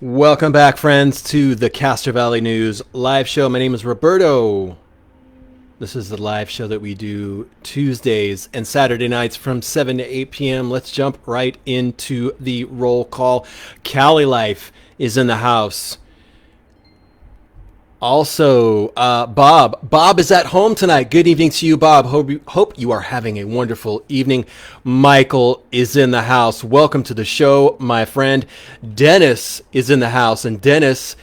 Welcome back, friends, to the Castro Valley News live show. My name is Roberto. This is the live show that we do Tuesdays and Saturday nights from 7 to 8 p.m. Let's jump right into the roll call. Cali Life is in the house. Also, Bob. Bob is at home tonight. Good evening to you, Bob. Hope you are having a wonderful evening. Michael is in the house. Welcome to the show, my friend. Dennis is in the house, and Dennis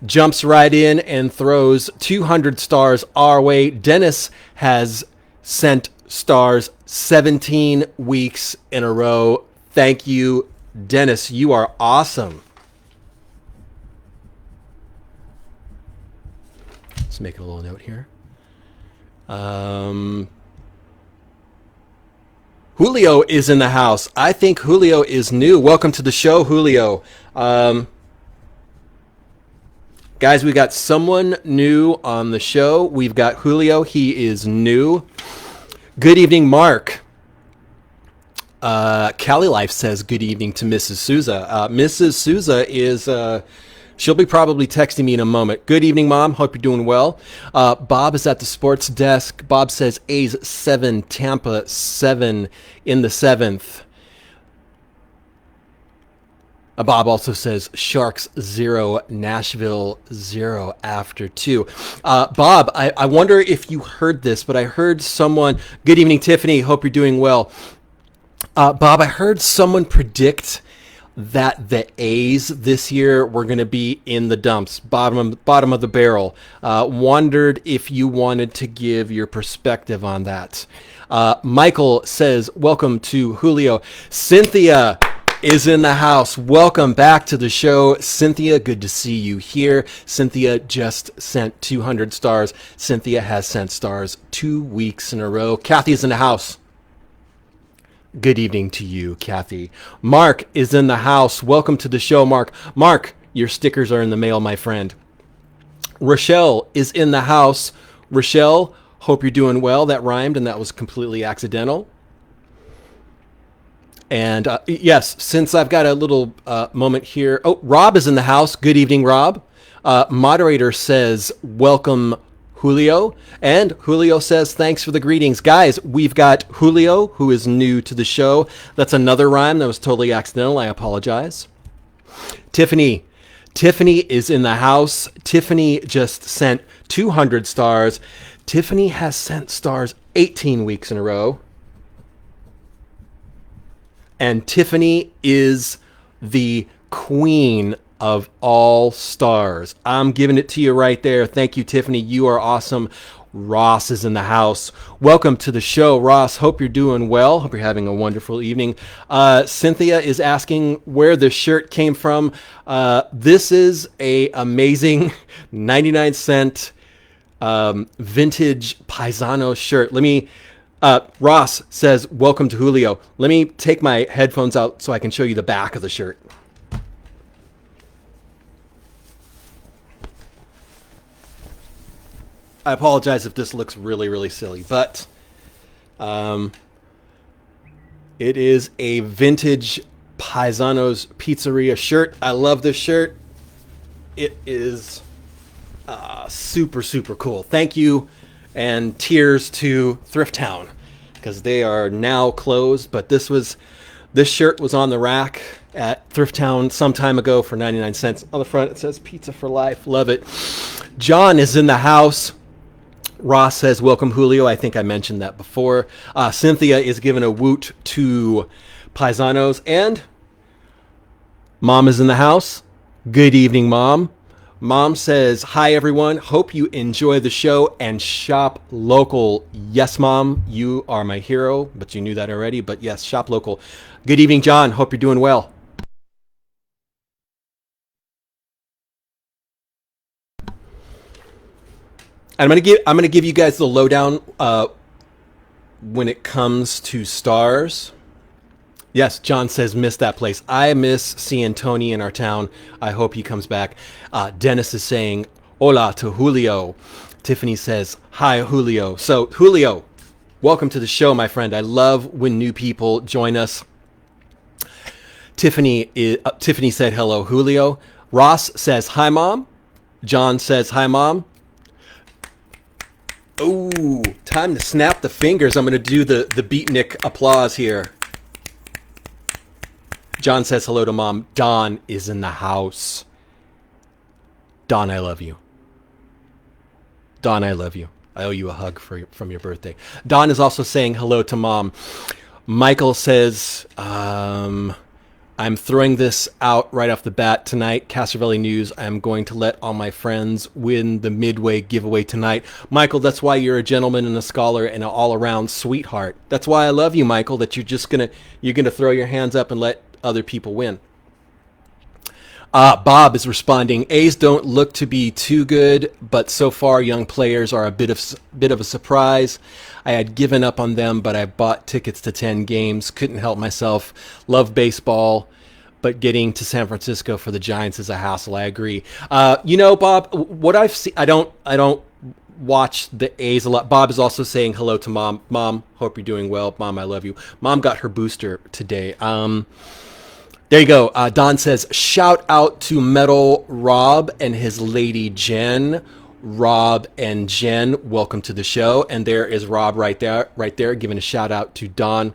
jumps right in and throws 200 stars our way. Dennis has sent stars 17 weeks in a row. Thank you, Dennis. You are awesome. Let's make a little note here. Julio is in the house. I think Julio is new. Welcome to the show, Julio. Guys, we got someone new on the show. We've got Julio. He is new. Good evening, Mark. Cali Life says good evening to Mrs. Souza. Mrs. Souza is... she'll be probably texting me in a moment. Good evening, Mom. Hope you're doing well. Bob is at the sports desk. Bob says A's 7, Tampa 7 in the 7th. Bob also says Sharks 0, Nashville 0 after 2. Bob, I wonder if you heard this, but I heard someone... Good evening, Tiffany. Hope you're doing well. Bob, I heard someone predict that the A's this year were going to be in the dumps, bottom of the barrel. Wondered if you wanted to give your perspective on that. Michael says, welcome to Julio. Cynthia is in the house. Welcome back to the show. Cynthia, good to see you here. Cynthia just sent 200 stars. Cynthia has sent stars 2 weeks in a row. Kathy is in the house. Good evening to you, Kathy. Mark is in the house. Welcome to the show, Mark. Mark, your stickers are in the mail, my friend. Rochelle is in the house. Rochelle, hope you're doing well. That rhymed, and that was completely accidental. And yes, since I've got a little moment here. Oh, Rob is in the house. Good evening, Rob. Moderator says, welcome, Julio. And Julio says, thanks for the greetings. Guys, we've got Julio, who is new to the show. That's another rhyme that was totally accidental. I apologize. Tiffany. Tiffany is in the house. Tiffany just sent 200 stars. Tiffany has sent stars 18 weeks in a row. And Tiffany is the queen of all stars. I'm giving it to you right there. Thank you, Tiffany. You are awesome. Ross is in the house. Welcome to the show, Ross. Hope you're doing well. Hope you're having a wonderful evening. Cynthia is asking where the shirt came from. This is a amazing 99-cent vintage Paisano shirt. Ross says, welcome to Julio. Let me take my headphones out so I can show you the back of the shirt. I apologize if this looks really, really silly, but it is a vintage Paisano's Pizzeria shirt. I love this shirt. It is super, super cool. Thank you, and tears to Thrift Town, because they are now closed, but this shirt was on the rack at Thrift Town some time ago for 99 cents. On the front, it says Pizza for Life. Love it. John is in the house. Ross says, welcome, Julio. I think I mentioned that before. Cynthia is giving a woot to Paisanos. And Mom is in the house. Good evening, Mom. Mom says, hi, everyone. Hope you enjoy the show and shop local. Yes, Mom, you are my hero, but you knew that already. But yes, shop local. Good evening, John. Hope you're doing well. And I'm gonna give you guys the lowdown when it comes to stars. Yes, John says miss that place. I miss seeing Tony in our town. I hope he comes back. Dennis is saying hola to Julio. Tiffany says hi, Julio. So Julio, welcome to the show, my friend. I love when new people join us. Tiffany said hello, Julio. Ross says, hi, Mom. John says, hi, Mom. Oh, time to snap the fingers. I'm going to do the beatnik applause here. John says hello to Mom. Don is in the house. Don, I love you. Don, I love you. I owe you a hug from your birthday. Don is also saying hello to Mom. Michael says, I'm throwing this out right off the bat tonight. Castro Valley News, I'm going to let all my friends win the Midway giveaway tonight. Michael, that's why you're a gentleman and a scholar and an all-around sweetheart. That's why I love you, Michael, that you're gonna throw your hands up and let other people win. Bob is responding, A's don't look to be too good, but so far young players are a bit of a surprise. I had given up on them, but I bought tickets to 10 games. Couldn't help myself. Love baseball, but getting to San Francisco for the Giants is a hassle. I agree. Bob, what I've seen, I don't watch the A's a lot. Bob is also saying hello to Mom. Mom, hope you're doing well. Mom, I love you. Mom got her booster today. There you go. Don says, shout out to Metal Rob and his lady Jen. Rob and Jen, welcome to the show. And there is Rob right there, giving a shout out to Don.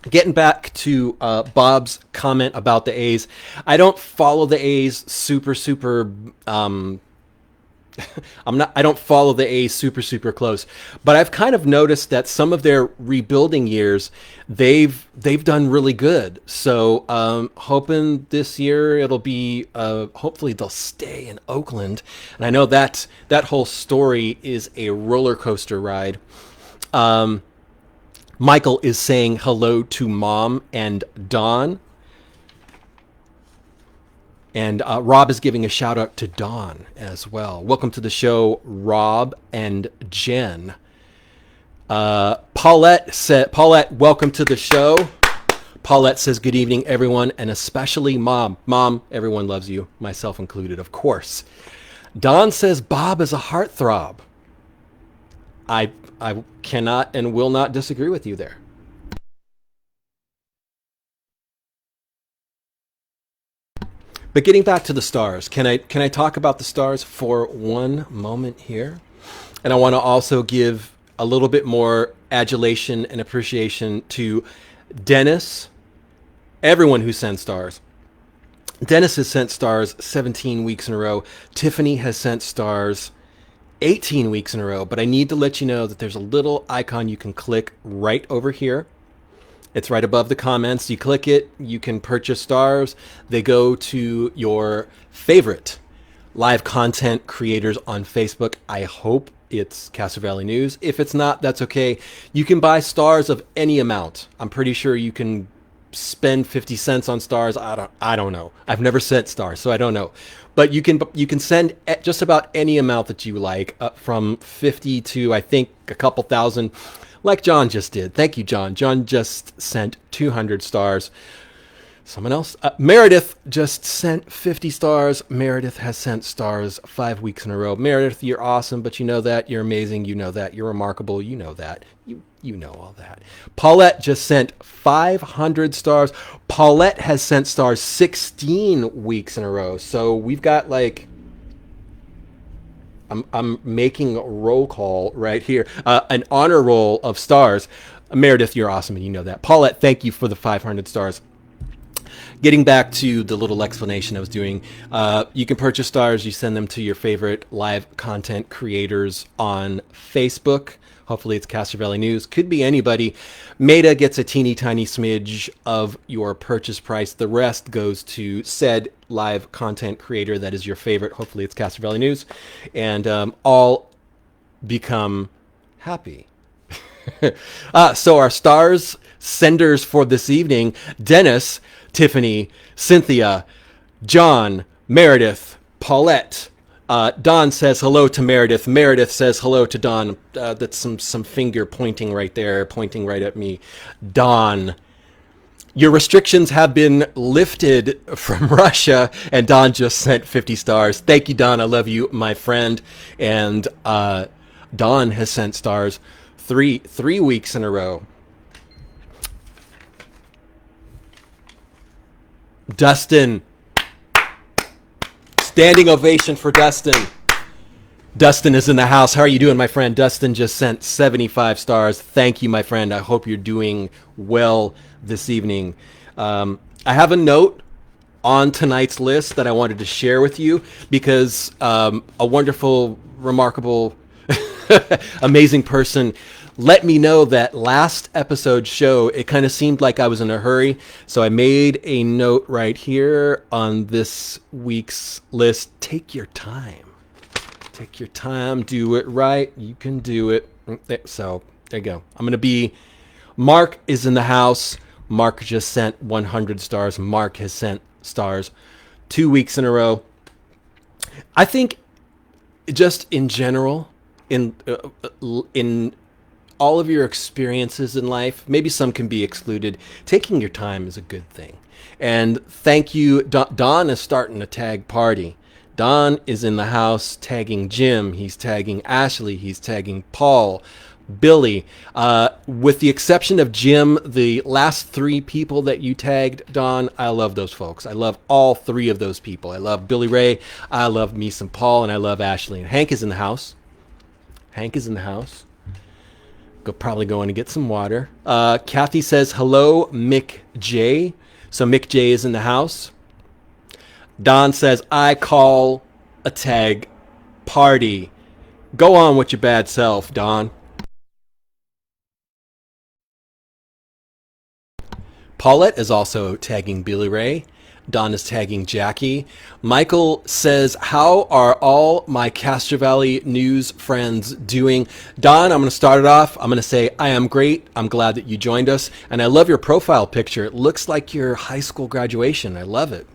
Getting back to Bob's comment about the A's, I don't follow the A's super I don't follow the A's super close, but I've kind of noticed that some of their rebuilding years, they've done really good. So hoping this year it'll be hopefully they'll stay in Oakland, and I know that whole story is a roller coaster ride. Michael is saying hello to Mom and Don. And Rob is giving a shout out to Dawn as well. Welcome to the show, Rob and Jen. Paulette, welcome to the show. Paulette says, good evening, everyone, and especially Mom. Mom, everyone loves you, myself included, of course. Don says, Bob is a heartthrob. I cannot and will not disagree with you there. But getting back to the Stars, can I talk about the Stars for one moment here? And I want to also give a little bit more adulation and appreciation to Dennis, everyone who sent stars. Dennis has sent stars 17 weeks in a row. Tiffany has sent stars 18 weeks in a row. But I need to let you know that there's a little icon you can click right over here. It's right above the comments. You click it, you can purchase stars. They go to your favorite live content creators on Facebook. I hope it's Castro Valley News. If it's not, that's okay. You can buy stars of any amount. I'm pretty sure you can spend 50 cents on stars. I don't know. I've never sent stars, so I don't know. But you can send just about any amount that you like, from 50 to I think a couple thousand. Like John just did. Thank you, John. John just sent 200 stars. Someone else? Meredith just sent 50 stars. Meredith has sent stars 5 weeks in a row. Meredith, you're awesome, but you know that. You're amazing. You know that. You're remarkable. You know that. You know all that. Paulette just sent 500 stars. Paulette has sent stars 16 weeks in a row. So we've got like... I'm making a roll call right here, an honor roll of stars. Meredith, you're awesome, and you know that. Paulette, thank you for the 500 stars. Getting back to the little explanation I was doing, you can purchase stars. You send them to your favorite live content creators on Facebook. Hopefully it's Castro Valley News. Could be anybody. Meta gets a teeny tiny smidge of your purchase price. The rest goes to said live content creator that is your favorite. Hopefully it's Castro Valley News. And all become happy. So our stars senders for this evening, Dennis, Tiffany, Cynthia, John, Meredith, Paulette. Don says hello to Meredith. Meredith says hello to Don. That's some finger pointing right there, pointing right at me. Don, your restrictions have been lifted from Russia, and Don just sent 50 stars. Thank you, Don. I love you, my friend. And Don has sent stars three weeks in a row. Dustin, Standing ovation for Dustin. Dustin is in the house. How are you doing, my friend? Dustin just sent 75 stars. Thank you, my friend. I hope you're doing well this evening. I have a note on tonight's list that I wanted to share with you because a wonderful, remarkable, amazing person let me know that last episode's show, it kind of seemed like I was in a hurry. So I made a note right here on this week's list. Take your time. Take your time. Do it right. You can do it. So there you go. Mark is in the house. Mark just sent 100 stars. Mark has sent stars 2 weeks in a row. I think just in general, in all of your experiences in life, maybe some can be excluded, taking your time is a good thing. And thank you. Don is starting a tag party. Don is in the house tagging Jim. He's tagging Ashley. He's tagging Paul, Billy. With the exception of Jim, the last three people that you tagged, Don, I love those folks. I love all three of those people. I love Billy Ray. I love me some Paul, and I love Ashley. And Hank is in the house. Hank is in the house. Probably going to get some water. Kathy says, hello, Mick J. So Mick J is in the house. Don says, I call a tag party. Go on with your bad self, Don. Paulette is also tagging Billy Ray. Don is tagging Jackie. Michael says, how are all my Castro Valley news friends doing? Don, I'm going to start it off. I'm going to say, I am great. I'm glad that you joined us. And I love your profile picture. It looks like your high school graduation. I love it.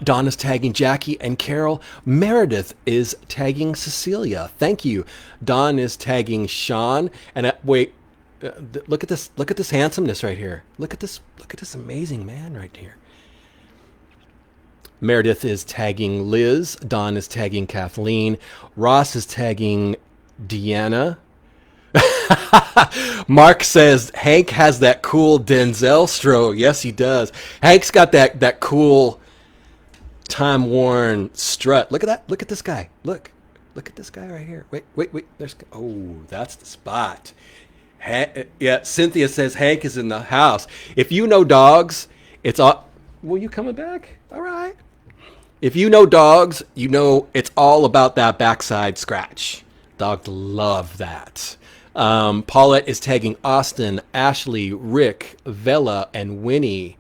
Don is tagging Jackie and Carol. Meredith is tagging Cecilia. Thank you. Don is tagging Sean. And wait. Look at this! Look at this handsomeness right here. Look at this! Look at this amazing man right here. Meredith is tagging Liz. Don is tagging Kathleen. Ross is tagging Deanna. Mark says Hank has that cool Denzel stroke. Yes, he does. Hank's got that cool, time-worn strut. Look at that! Look at this guy. Look at this guy right here. Wait. That's the spot. Yeah, Cynthia says Hank is in the house. If you know dogs, it's all... Will you coming back? All right. If you know dogs, you know it's all about that backside scratch. Dogs love that. Paulette is tagging Austin, Ashley, Rick, Vela, and Winnie.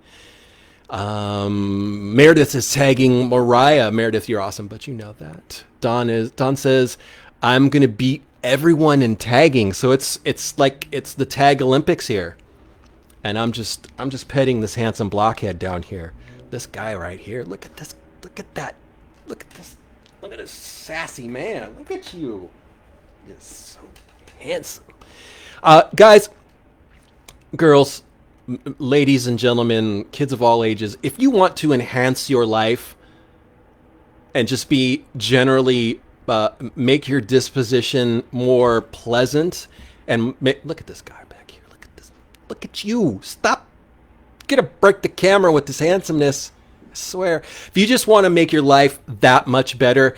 Meredith is tagging Mariah. Meredith, you're awesome, but you know that. Don says, I'm going to beat everyone in tagging, so it's like it's the tag Olympics here, and I'm just petting this handsome blockhead down here. This guy right here. Look at this. Look at that. Look at this. Look at this sassy man. Look at you. You're so handsome. Guys, girls, ladies and gentlemen, kids of all ages, if you want to enhance your life and just be generally make your disposition more pleasant, and look at this guy back here. Look at this. Look at you. Stop. Gonna break the camera with this handsomeness. I swear. If you just want to make your life that much better,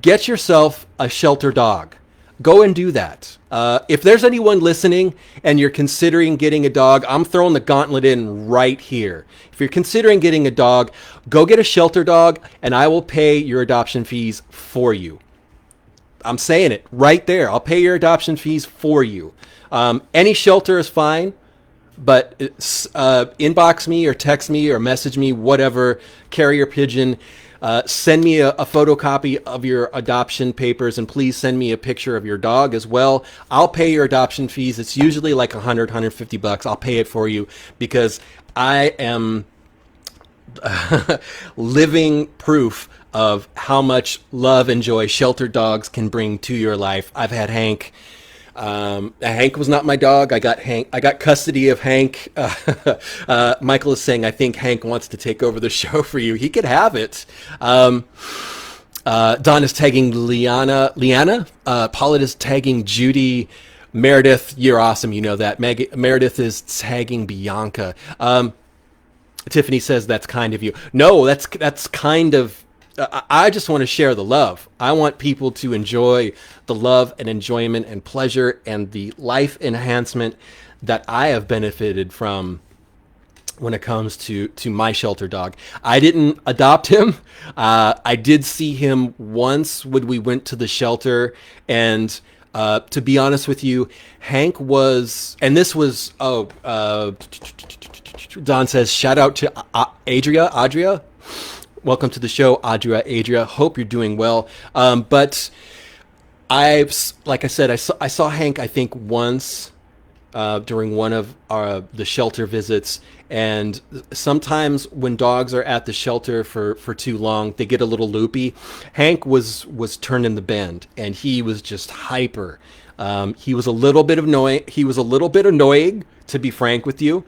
get yourself a shelter dog. Go and do that. If there's anyone listening and you're considering getting a dog, I'm throwing the gauntlet in right here. If you're considering getting a dog, go get a shelter dog, and I will pay your adoption fees for you. I'm saying it right there. I'll pay your adoption fees for you. Any shelter is fine, but inbox me or text me or message me, whatever, carrier pigeon. Send me a photocopy of your adoption papers, and please send me a picture of your dog as well. I'll pay your adoption fees. It's usually like $100-$150. I'll pay it for you because I am living proof of how much love and joy shelter dogs can bring to your life. I've had Hank. Hank was not my dog. I got custody of Hank. Michael is saying, I think Hank wants to take over the show for you. He could have it. Don is tagging Leanna. Paulette is tagging Judy. Meredith, you're awesome. You know that. Meredith is tagging Bianca. Tiffany says that's kind of you. No, that's kind of. I just want to share the love. I want people to enjoy the love and enjoyment and pleasure and the life enhancement that I have benefited from when it comes to my shelter dog. I didn't adopt him. I did see him once when we went to the shelter, and to be honest with you, Hank was, and this was, Don says, shout out to Adria. Welcome to the show, Adria. Hope you're doing well. But like I said, I saw Hank, I think, once during one of the shelter visits. And sometimes when dogs are at the shelter for too long, they get a little loopy. Hank was turned in the bend, and he was just hyper. He was a little bit annoying. He was a little bit annoying, to be frank with you.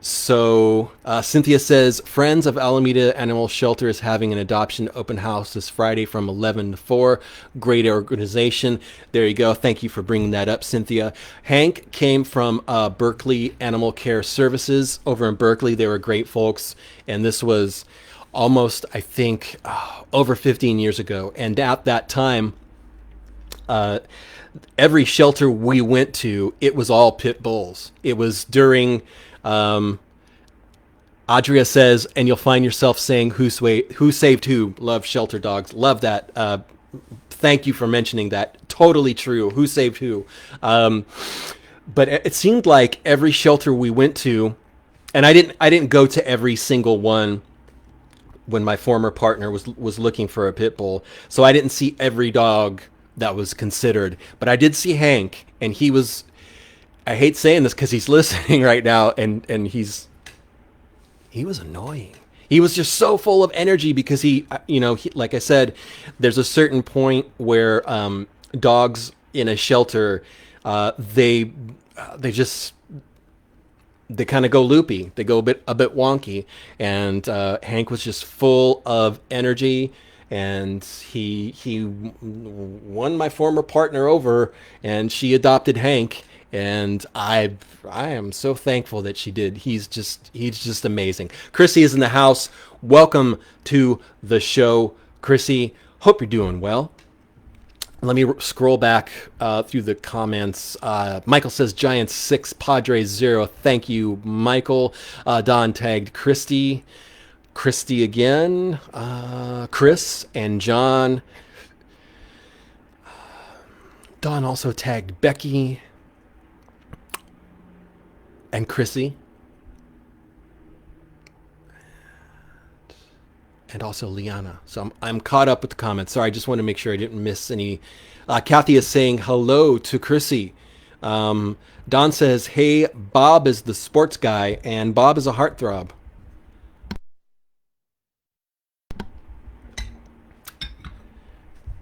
So Cynthia says, Friends of Alameda Animal Shelter is having an adoption open house this Friday from 11 to 4. Great organization. There you go. Thank you for bringing that up, Cynthia. Hank came from Berkeley Animal Care Services over in Berkeley. They were great folks. And this was almost, I think, over 15 years ago. And at that time, every shelter we went to, it was all pit bulls. It was during... Adria says, and you'll find yourself saying, who saved who? Love shelter dogs. Love that. Thank you for mentioning that. Totally true. Who saved who? But it seemed like every shelter we went to, and I didn't go to every single one when my former partner was looking for a pit bull. So I didn't see every dog that was considered, but I did see Hank, and he was, I hate saying this because he's listening right now, and he was annoying. He was just so full of energy because he, like I said, there's a certain point where dogs in a shelter, they kind of go loopy. They go a bit wonky, and Hank was just full of energy. And he won my former partner over, and she adopted Hank. And I am so thankful that she did. He's just amazing. Chrissy is in the house. Welcome to the show, Chrissy. Hope you're doing well. Let me scroll back through the comments. Michael says Giants 6, Padres 0. Thank you, Michael. Don tagged Christy again. Chris and John. Don also tagged Becky and Chrissy, and also Liana. So I'm caught up with the comments. Sorry, I just want to make sure I didn't miss any. Kathy is saying hello to Chrissy. Don says, hey, Bob is the sports guy, and Bob is a heartthrob.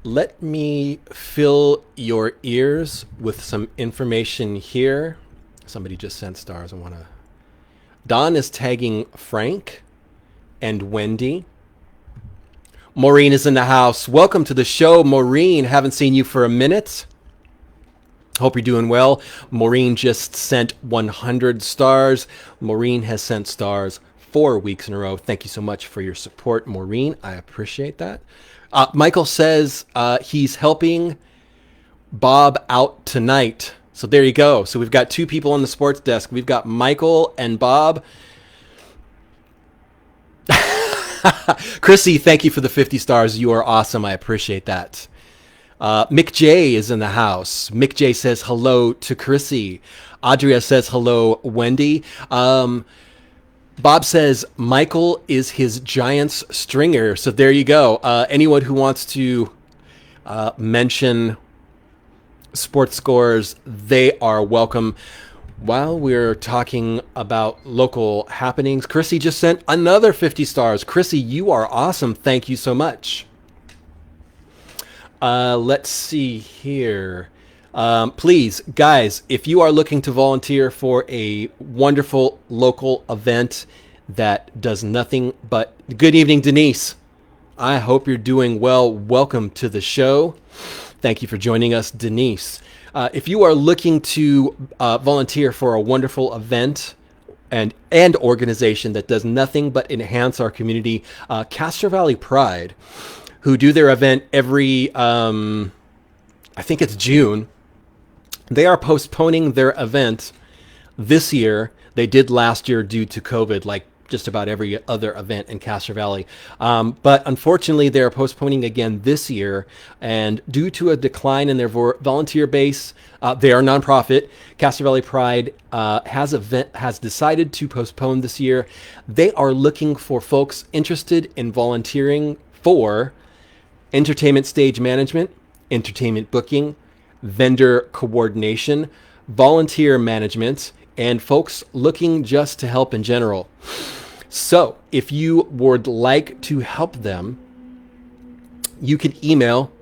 Let me fill your ears with some information here. Somebody just sent stars. Don is tagging Frank and Wendy. Maureen is in the house. Welcome to the show, Maureen. Haven't seen you for a minute. Hope you're doing well. Maureen just sent 100 stars. Maureen has sent stars 4 weeks in a row. Thank you so much for your support, Maureen. I appreciate that. Michael says he's helping Bob out tonight. So there you go. So we've got 2 people on the sports desk. We've got Michael and Bob. Chrissy, thank you for the 50 stars. You are awesome. I appreciate that. Mick J is in the house. Mick J says hello to Chrissy. Adria says hello, Wendy. Bob says Michael is his Giants stringer. So there you go. Anyone who wants to mention sports scores, they are welcome. While we're talking about local happenings, Chrissy just sent another 50 stars. Chrissy, you are awesome. Thank you so much. Let's see here. Please, guys, if you are looking to volunteer for a wonderful local event that does nothing but... Good evening, Denise. I hope you're doing well. Welcome to the show. Thank you for joining us, Denise. If you are looking to volunteer for a wonderful event and organization that does nothing but enhance our community, Castro Valley Pride, who do their event every, I think it's June. They are postponing their event this year. They did last year due to COVID, like just about every other event in Castro Valley. But unfortunately, they're postponing again this year. And due to a decline in their volunteer base, they are a nonprofit. Castro Valley Pride has decided to postpone this year. They are looking for folks interested in volunteering for entertainment stage management, entertainment booking, vendor coordination, volunteer management, and folks looking just to help in general. So if you would like to help them, you can email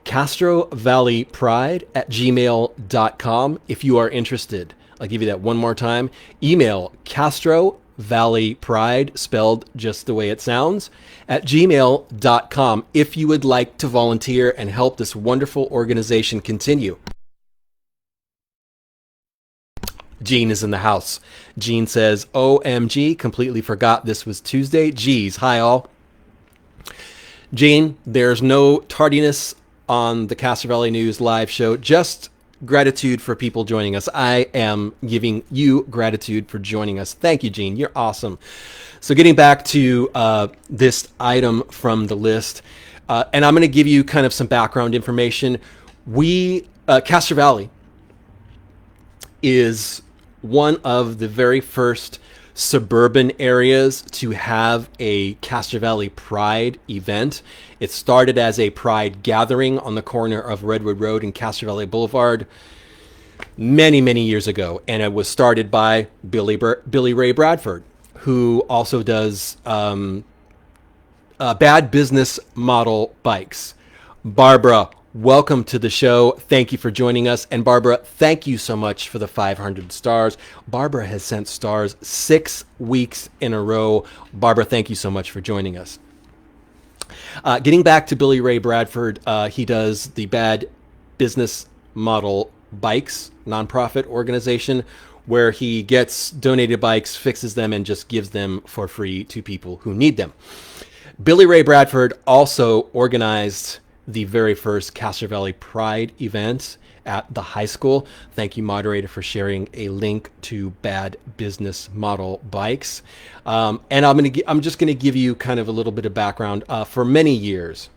castrovalleypride@gmail.com if you are interested. I'll give you that one more time. Email castrovalleypride, spelled just the way it sounds, @gmail.com if you would like to volunteer and help this wonderful organization continue. Gene is in the house. Gene says, OMG, completely forgot this was Tuesday. Geez, hi all. Gene, there's no tardiness on the Castro Valley News live show, just gratitude for people joining us. I am giving you gratitude for joining us. Thank you, Gene. You're awesome. So getting back to this item from the list, and I'm going to give you kind of some background information. Castro Valley is one of the very first suburban areas to have a Castro Valley Pride event. It started as a Pride gathering on the corner of Redwood Road and Castro Valley Boulevard many, many years ago. And it was started by Billy Ray Bradford, who also does bad business model bikes. Barbara, welcome to the show. Thank you for joining us. And Barbara, thank you so much for the 500 stars. Barbara has sent stars 6 weeks in a row. Barbara, thank you so much for joining us. Getting back to Billy Ray Bradford, he does the Bad Business Model Bikes nonprofit organization, where he gets donated bikes, fixes them, and just gives them for free to people who need them. Billy Ray Bradford also organized the very first Castro Valley Pride event at the high school. Thank you, moderator, for sharing a link to Bad Business Model Bikes. And I'm just going to give you kind of a little bit of background. For many years,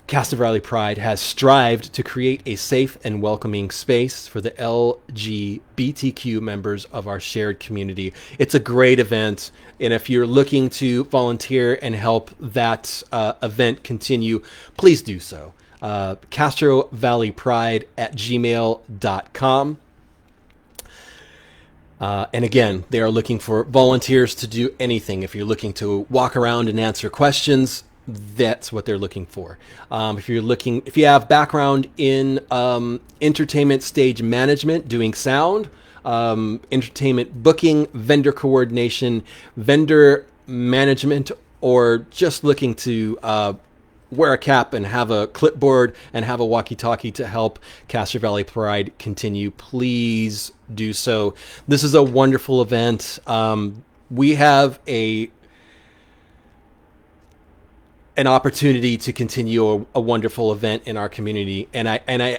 Castro Valley Pride has strived to create a safe and welcoming space for the LGBTQ members of our shared community. It's a great event, and if you're looking to volunteer and help that event continue, please do so. castrovalleypride@gmail.com. And again, they are looking for volunteers to do anything. If you're looking to walk around and answer questions, that's what they're looking for. If you have background in entertainment stage management, doing sound, entertainment booking, vendor coordination, vendor management, or just looking to wear a cap and have a clipboard and have a walkie-talkie to help Castro Valley Pride continue, please do so. This is a wonderful event. We have an opportunity to continue a wonderful event in our community. And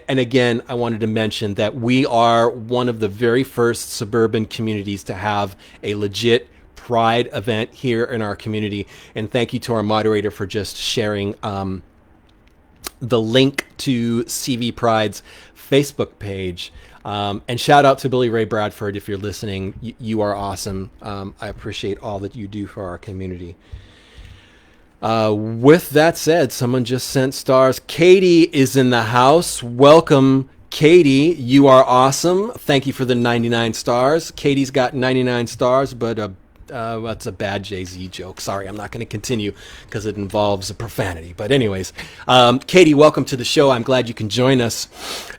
again, I wanted to mention that we are one of the very first suburban communities to have a legit Pride event here in our community. And thank you to our moderator for just sharing the link to CV Pride's Facebook page. And shout out to Billy Ray Bradford if you're listening. You are awesome. I appreciate all that you do for our community. With that said, someone just sent stars. Katie is in the house. Welcome, Katie. You are awesome. Thank you for the 99 stars. Katie's got 99 stars, but that's a bad Jay-Z joke. Sorry, I'm not going to continue because it involves a profanity. But anyways, Katie, welcome to the show. I'm glad you can join us.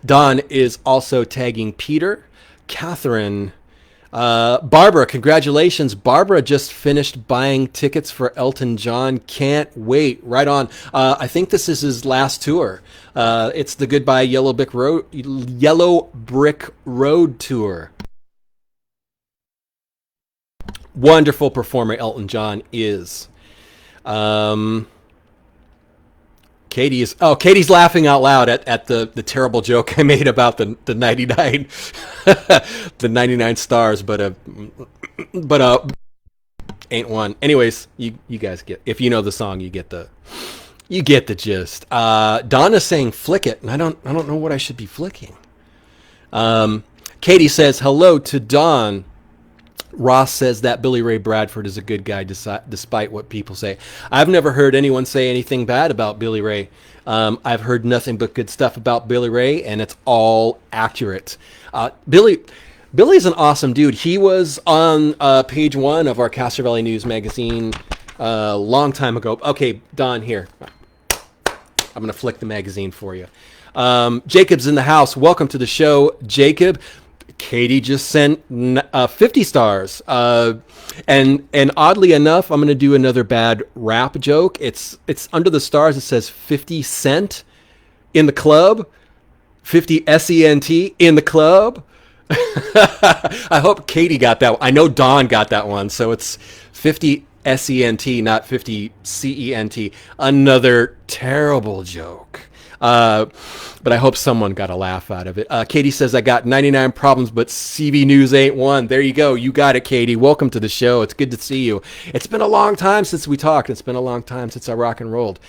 Don is also tagging Peter. Catherine. Barbara, congratulations. Barbara just finished buying tickets for Elton John. Can't wait. Right on. I think this is his last tour. It's the Goodbye Yellow Brick Road tour. wonderful performer Elton John is. Katie's laughing out loud at the terrible joke I made about the 99 the 99 stars, but ain't one. Anyways, you guys get, if you know the song, you get the gist. Donna's saying flick it, and I don't know what I should be flicking. Katie says hello to Don. Ross says that Billy Ray Bradford is a good guy despite what people say. I've never heard anyone say anything bad about Billy Ray. I've heard nothing but good stuff about Billy Ray, and it's all accurate. Billy's an awesome dude. He was on page 1 of our Castro Valley News magazine a long time ago. Okay, Don, here. I'm going to flick the magazine for you. Jacob's in the house. Welcome to the show, Jacob. Katie just sent 50 stars. And oddly enough, I'm going to do another bad rap joke. It's under the stars. It says 50 Cent in the club. 50 C-E-N-T in the club. I hope Katie got that one. I know Don got that one. So it's 50 S-E-N-T, not 50 C-E-N-T. Another terrible joke. But I hope someone got a laugh out of it. Katie says, I got 99 problems, but CV News ain't one. There you go. You got it, Katie. Welcome to the show. It's good to see you. It's been a long time since we talked. It's been a long time since I rock and rolled.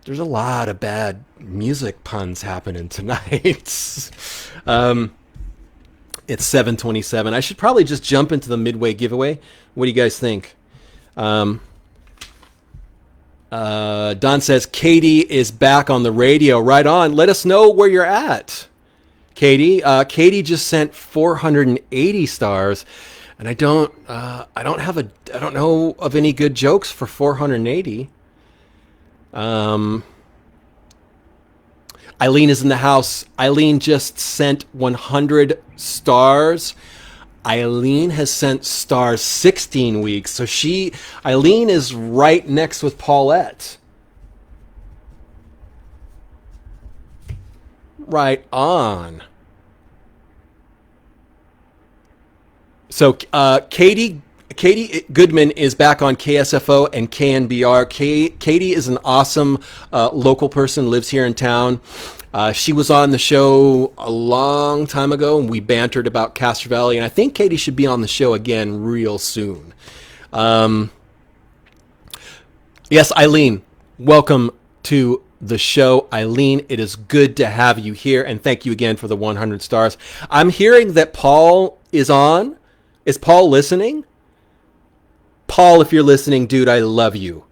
There's a lot of bad music puns happening tonight. It's 7:27. I should probably just jump into the Midway giveaway. What do you guys think? Don says, Katie is back on the radio. Right on. Let us know where you're at, Katie. Katie just sent 480 stars, and I don't know of any good jokes for 480. Eileen is in the house. Eileen just sent 100 stars. Eileen has sent stars 16 weeks. So Eileen is right next with Paulette. Right on. So Katie Goodman is back on KSFO and KNBR. Katie is an awesome local person, lives here in town. She was on the show a long time ago, and we bantered about Castro Valley, and I think Katie should be on the show again real soon. Yes, Eileen, welcome to the show. Eileen, it is good to have you here, and thank you again for the 100 stars. I'm hearing that Paul is on. Is Paul listening? Paul, if you're listening, dude, I love you.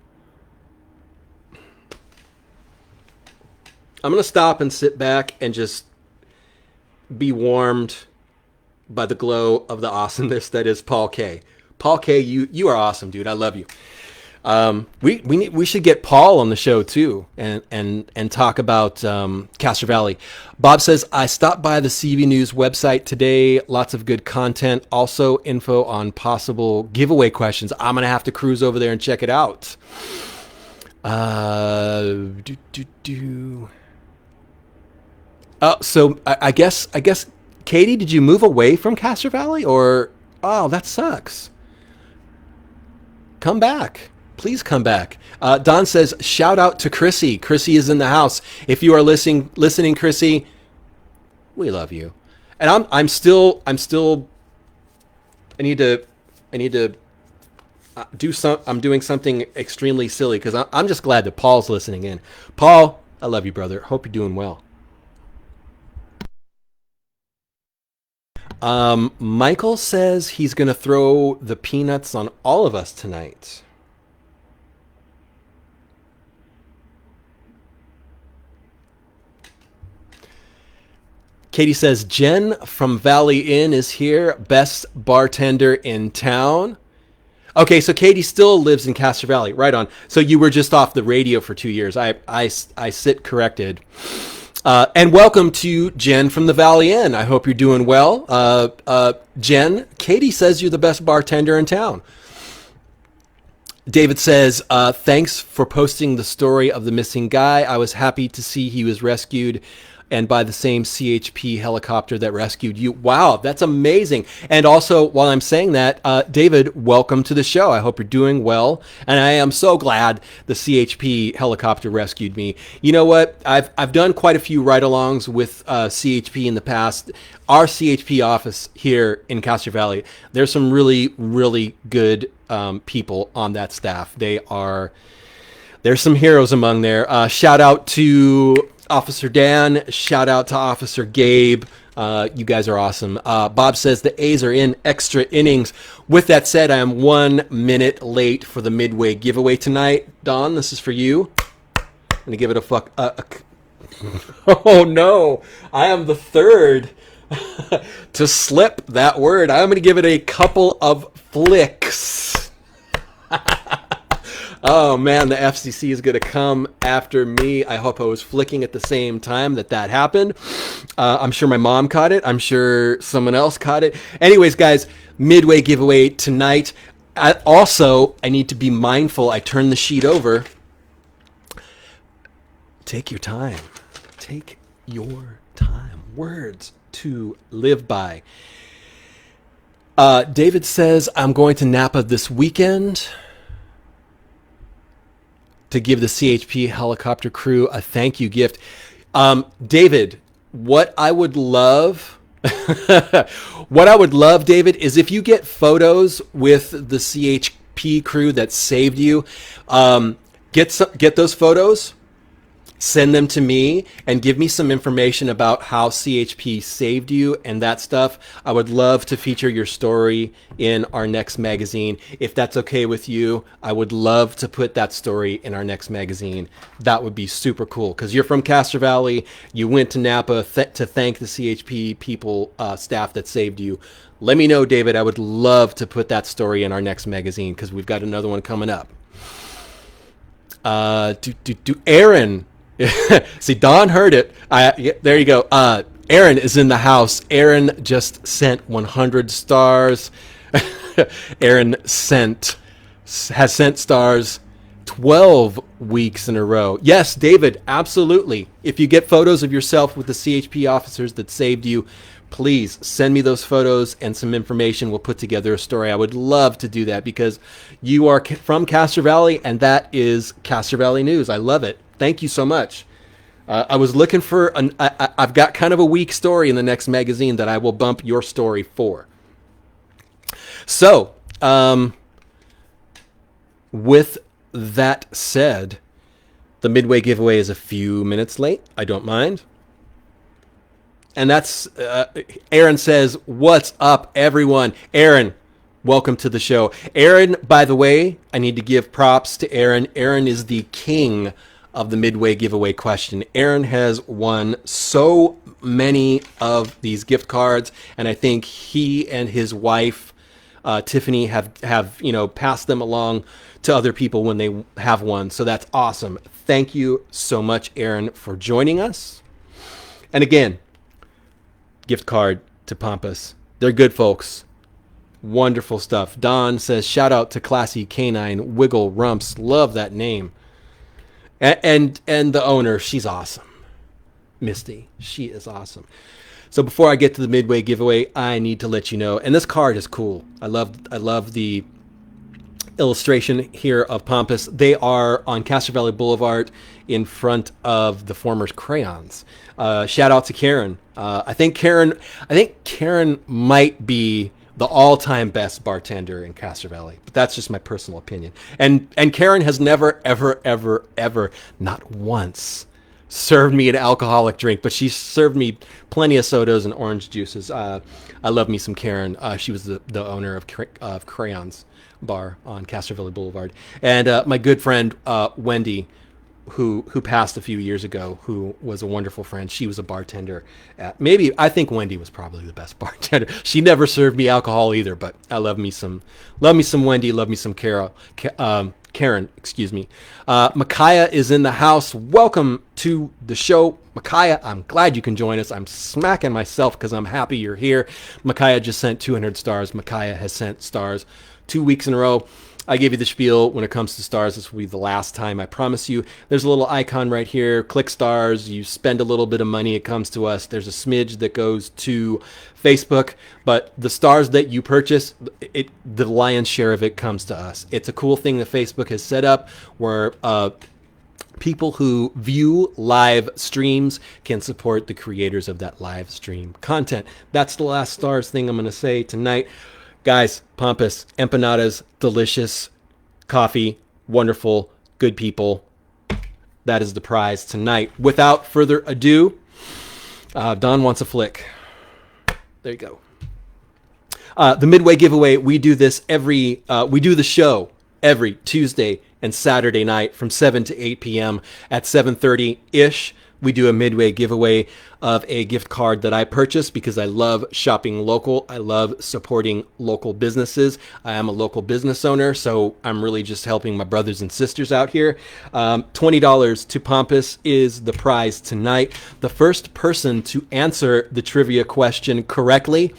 I'm going to stop and sit back and just be warmed by the glow of the awesomeness that is Paul K. Paul K, you are awesome, dude. I love you. We should get Paul on the show too and talk about Castro Valley. Bob says, I stopped by the CV News website today. Lots of good content. Also info on possible giveaway questions. I'm going to have to cruise over there and check it out. So I guess, Katie, did you move away from Castro Valley, or, oh, that sucks. Come back. Please come back. Don says, shout out to Chrissy. Chrissy is in the house. If you are listening, Chrissy, we love you. And I'm still, I need to I'm doing something extremely silly because I'm just glad that Paul's listening in. Paul, I love you, brother. Hope you're doing well. Michael says he's going to throw the peanuts on all of us tonight. Katie says, Jen from Valley Inn is here. Best bartender in town. Okay, so Katie still lives in Castro Valley. Right on. So you were just off the radio for 2 years. I sit corrected. And welcome to Jen from the Valley Inn. I hope you're doing well. Jen, Katie says you're the best bartender in town. David says, thanks for posting the story of the missing guy. I was happy to see he was rescued. and by the same CHP helicopter that rescued you. Wow, that's amazing. And also, while I'm saying that, David, welcome to the show. I hope you're doing well. And I am so glad the CHP helicopter rescued me. You know what? I've done quite a few ride-alongs with CHP in the past. Our CHP office here in Castro Valley, there's some really, really good people on that staff. There's some heroes among there. Shout out to Officer Dan. Shout out to Officer Gabe. You guys are awesome. Bob says the A's are in extra innings. With that said, I am 1 minute late for the Midway giveaway tonight. Don, this is for you. I'm going to give it a fuck. Oh no, I am the third to slip that word. I'm going to give it a couple of flicks. Oh man, the FCC is going to come after me. I hope I was flicking at the same time that happened. I'm sure my mom caught it. I'm sure someone else caught it. Anyways, guys, Midway giveaway tonight. I need to be mindful. I turn the sheet over. Take your time. Take your time. Words to live by. David says, I'm going to Napa this weekend to give the CHP helicopter crew a thank you gift. David, what I would love, David, is if you get photos with the CHP crew that saved you, get those photos, send them to me, and give me some information about how CHP saved you and that stuff. I would love to feature your story in our next magazine. If that's okay with you, I would love to put that story in our next magazine. That would be super cool, because you're from Castro Valley. You went to Napa to thank the CHP people, staff that saved you. Let me know, David. I would love to put that story in our next magazine, because we've got another one coming up. Aaron. See, Don heard it. There you go. Aaron is in the house. Aaron just sent 100 stars. Aaron has sent stars 12 weeks in a row. Yes, David, absolutely. If you get photos of yourself with the CHP officers that saved you, please send me those photos and some information. We'll put together a story. I would love to do that, because you are from Castro Valley, and that is Castro Valley News. I love it. Thank you so much. I was looking for I've got kind of a weak story in the next magazine that I will bump your story for. So, with that said, the Midway giveaway is a few minutes late. I don't mind. And that's, Aaron says, what's up, everyone? Aaron, welcome to the show. Aaron, by the way, I need to give props to Aaron. Aaron is the king of the Midway giveaway question. Aaron has won so many of these gift cards, and I think he and his wife, Tiffany, have passed them along to other people when they have won. So that's awesome. Thank you so much, Aaron, for joining us. And again, gift card to Pampas. They're good folks. Wonderful stuff. Don says, shout out to Classy Canine Wiggle Rumps. Love that name. And the owner, she's awesome. Misty, she is awesome. So before I get to the Midway giveaway, I need to let you know, and this card is cool. I love the illustration here of Pampas. They are on Castro Valley Boulevard in front of the Former's Crayons. Shout out to Karen. I think Karen might be the all-time best bartender in Castro Valley, but that's just my personal opinion. And Karen has never, ever, ever, ever, not once, served me an alcoholic drink, but she served me plenty of sodas and orange juices. I love me some Karen. She was the owner of Crayons Bar on Castro Valley Boulevard. And my good friend Wendy, who passed a few years ago, who was a wonderful friend. She was a bartender I think Wendy was probably the best bartender. She never served me alcohol either, but I love me some Wendy, love me some Karen, excuse me. Micaiah is in the house. Welcome to the show. Micaiah, I'm glad you can join us. I'm smacking myself because I'm happy you're here. Micaiah just sent 200 stars. Micaiah has sent stars 2 weeks in a row. I gave you the spiel when it comes to stars. This will be the last time, I promise you. There's a little icon right here. Click stars. You spend a little bit of money. It comes to us. There's a smidge that goes to Facebook. But the stars that you purchase, the lion's share of it comes to us. It's a cool thing that Facebook has set up where people who view live streams can support the creators of that live stream content. That's the last stars thing I'm going to say tonight. Guys, Pampas, empanadas, delicious, coffee, wonderful, good people. That is the prize tonight. Without further ado, Don wants a flick. There you go. The Midway Giveaway, we do this we do the show every Tuesday and Saturday night from 7 to 8 p.m. At 7:30-ish, we do a Midway giveaway of a gift card that I purchased because I love shopping local. I love supporting local businesses. I am a local business owner, so I'm really just helping my brothers and sisters out here. $20 to Pampas is the prize tonight. The first person to answer the trivia question correctly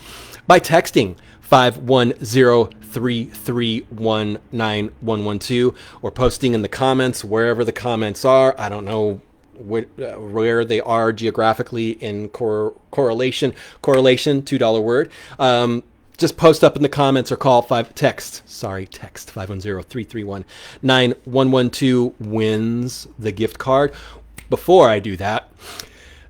by texting 510-331-9112 or posting in the comments wherever the comments are. I don't know where they are geographically in correlation, $2 word. Just post up in the comments or text 510-331-9112 wins the gift card. Before I do that,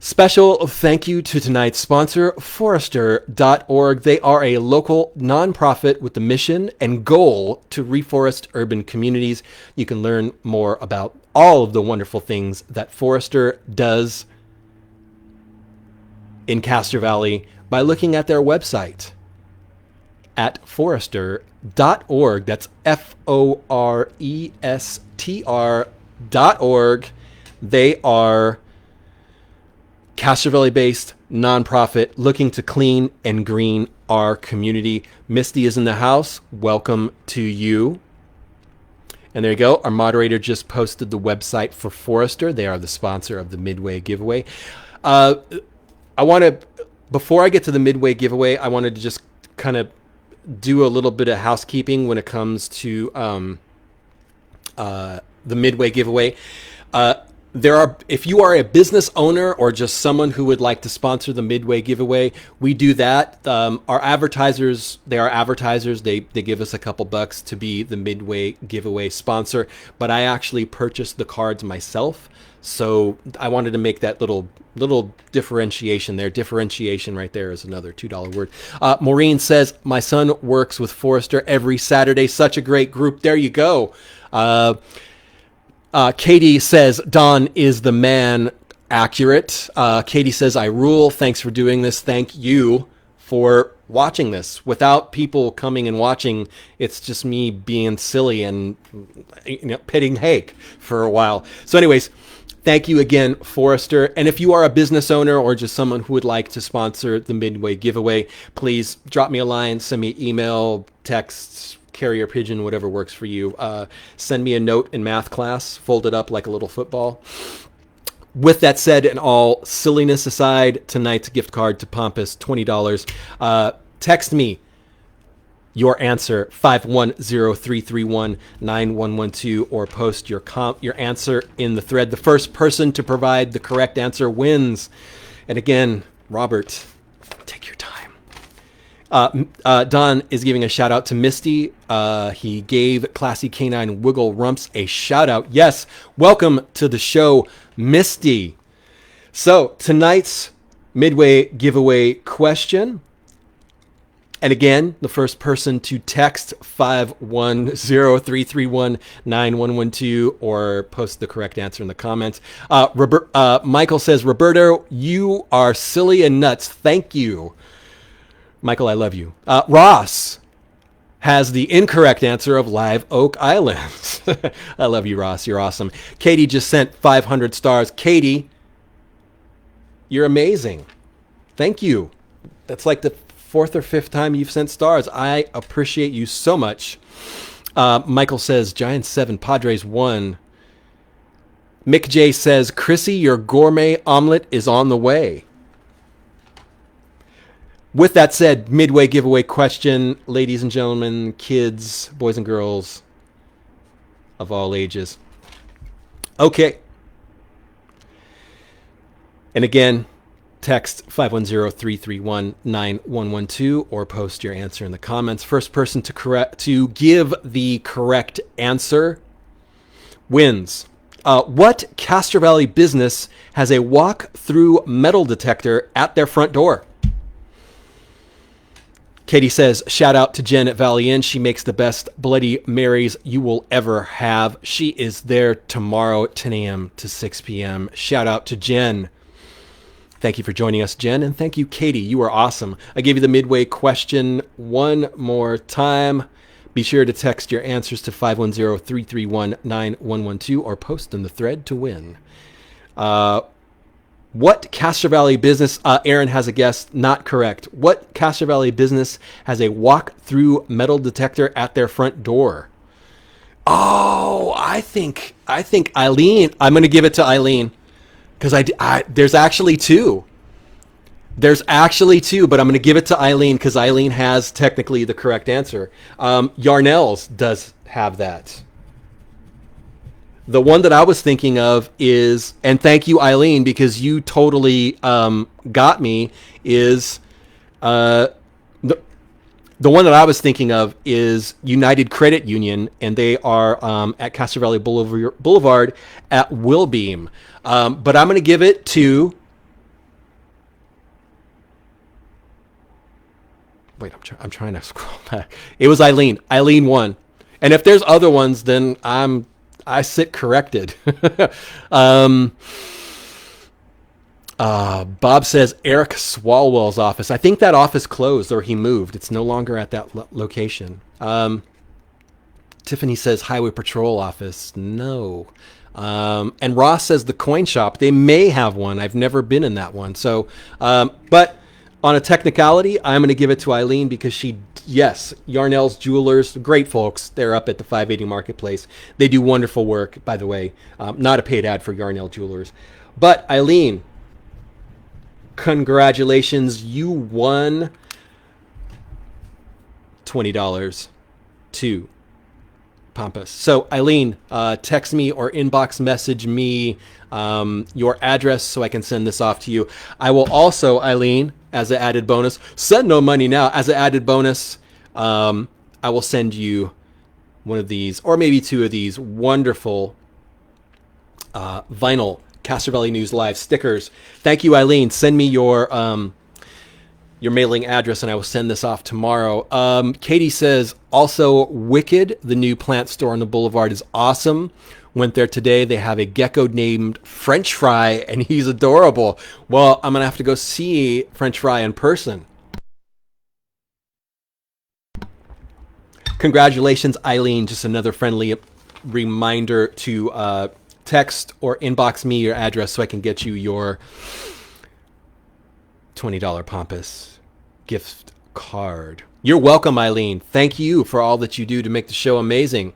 special thank you to tonight's sponsor, Forester.org. They are a local nonprofit with the mission and goal to reforest urban communities. You can learn more about all of the wonderful things that Forester does in Castro Valley by looking at their website at Forester.org. That's Forestr.org. They are Castro Valley-based nonprofit looking to clean and green our community. Misty is in the house. Welcome to you. And there you go. Our moderator just posted the website for Forester. They are the sponsor of the Midway Giveaway. Before I get to the Midway Giveaway, I wanted to just kind of do a little bit of housekeeping when it comes to the Midway Giveaway. If you are a business owner or just someone who would like to sponsor the Midway Giveaway, we do that. Our advertisers, they are advertisers. They give us a couple bucks to be the Midway Giveaway sponsor, but I actually purchased the cards myself. So I wanted to make that little differentiation there. Differentiation right there is another $2 word. Maureen says, my son works with Forester every Saturday. Such a great group. There you go. Katie says, Don is the man. Accurate. Katie says, I rule. Thanks for doing this. Thank you for watching this. Without people coming and watching, it's just me being silly and pitting hake for a while. So anyways, thank you again, Forester. And if you are a business owner or just someone who would like to sponsor the Midway Giveaway, please drop me a line, send me email, text, carrier pigeon, whatever works for you. Send me a note in math class, fold it up like a little football. With that said, and all silliness aside, tonight's gift card to Pampas, $20. Text me your answer, 510-331-9112, or post your answer in the thread. The first person to provide the correct answer wins. And again, Robert, take your time. Don is giving a shout out to Misty. He gave Classy Canine Wiggle Rumps a shout out. Yes, welcome to the show, Misty. So tonight's Midway Giveaway question. And again, the first person to text 510-331-9112 or post the correct answer in the comments. Michael says, Roberto, you are silly and nuts. Thank you. Michael, I love you. Ross has the incorrect answer of Live Oak Island. I love you, Ross. You're awesome. Katie just sent 500 stars. Katie, you're amazing. Thank you. That's like the fourth or fifth time you've sent stars. I appreciate you so much. Michael says, Giants 7, Padres 1. Mick J says, Chrissy, your gourmet omelet is on the way. With that said, Midway Giveaway question, ladies and gentlemen, kids, boys and girls, of all ages. Okay. And again, text 510-331-9112 or post your answer in the comments. First person to give the correct answer wins. What Castro Valley business has a walk-through metal detector at their front door? Katie says, shout out to Jen at Valley Inn. She makes the best Bloody Marys you will ever have. She is there tomorrow at 10 a.m. to 6 p.m. Shout out to Jen. Thank you for joining us, Jen. And thank you, Katie. You are awesome. I gave you the Midway question one more time. Be sure to text your answers to 510-331-9112 or post in the thread to win. What Castro Valley business, Aaron has a guess, not correct. What Castro Valley business has a walk-through metal detector at their front door? Oh, I think Eileen, I'm going to give it to Eileen because there's actually two. There's actually two, but I'm going to give it to Eileen because Eileen has technically the correct answer. Yarnell's does have that. The one that I was thinking of is, and thank you, Eileen, because you totally got me, is the one that I was thinking of is United Credit Union, and they are at Castro Valley Boulevard at Wilbeam. But I'm going to give it to... Wait, I'm trying to scroll back. It was Eileen. Eileen won. And if there's other ones, then I sit corrected. Bob says Eric Swalwell's office. I think that office closed or he moved. It's no longer at that location. Tiffany says Highway Patrol office. No. And Ross says the coin shop. They may have one. I've never been in that one. So, but on a technicality, I'm going to give it to Eileen because yes, Yarnell's Jewelers, great folks. They're up at the 580 Marketplace. They do wonderful work, by the way. Not a paid ad for Yarnell Jewelers. But Eileen, congratulations. You won $20 to Pampas. So Eileen, text me or inbox message me your address so I can send this off to you. I will also, Eileen, as an added bonus, send no money now. As an added bonus, I will send you one of these, or maybe two of these wonderful vinyl Castro Valley News Live stickers. Thank you, Eileen. Send me your mailing address, and I will send this off tomorrow. Katie says, also, Wicked, the new plant store on the boulevard, is awesome. Went there today. They have a gecko named French Fry, and he's adorable. Well, I'm going to have to go see French Fry in person. Congratulations, Eileen. Just another friendly reminder to text or inbox me your address so I can get you your $20 Pampas gift card. You're welcome, Eileen. Thank you for all that you do to make the show amazing.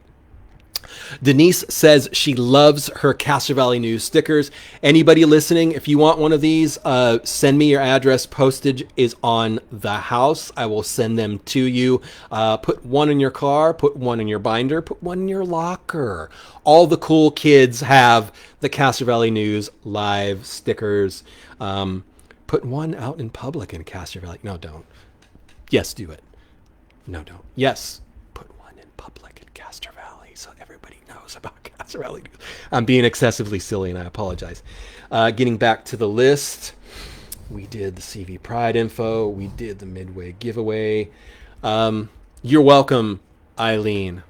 Denise says she loves her Castro Valley News stickers. Anybody listening, if you want one of these, send me your address. Postage is on the house. I will send them to you. Put one in your car, put one in your binder, put one in your locker. All the cool kids have the Castro Valley News live stickers. Put one out in public in Castro Valley. No, don't. Yes, do it. No, don't. Yes, put one in public in Castro Valley so everybody knows about Castro Valley News. I'm being excessively silly, and I apologize. Getting back to the list, we did the CV Pride info. We did the Midway giveaway. You're welcome, Eileen.